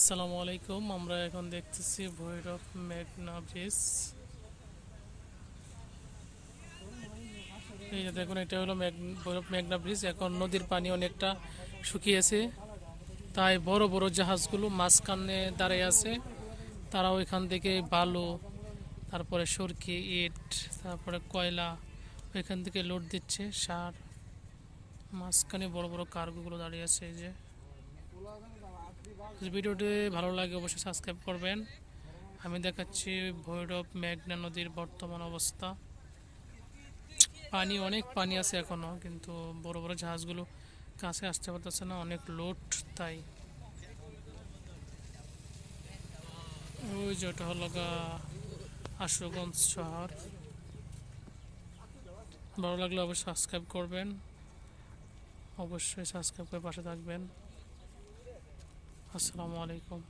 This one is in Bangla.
আসসালামু আলাইকুম। আমরা এখন দেখতেছি ভৈরব মেঘনা ব্রিজ। এই যে দেখুন, এটা হলো ভৈরব মেঘনা ব্রিজ। এখন নদীর পানি অনেকটা শুকিয়েছে, তাই বড় বড় জাহাজগুলো মাঝখানে দাঁড়িয়ে আছে। তারা ওইখান থেকে বালু, তারপরে সরকি, ইট, তারপরে কয়লা ওইখান থেকে লোড দিচ্ছে। সার মাঝখানে বড় বড় কার্গোগুলো দাঁড়িয়ে আছে। এই যে যদি ভিডিওটি ভালো লাগে অবশ্যই সাবস্ক্রাইব করবেন। আমি দেখাচ্ছি ভৈরব মেঘনা নদীর বর্তমান অবস্থা। পানি, অনেক পানি আছে এখনো, কিন্তু বড় বড় জাহাজগুলো কাছে আসতে পারতেছে না, অনেক লোড। তাই ওই যে ওটা হলো আশুগঞ্জ শহর। ভালো লাগলে অবশ্যই সাবস্ক্রাইব করবেন, অবশ্যই সাবস্ক্রাইব করে পাশে থাকবেন। আসসালামু আলাইকুম।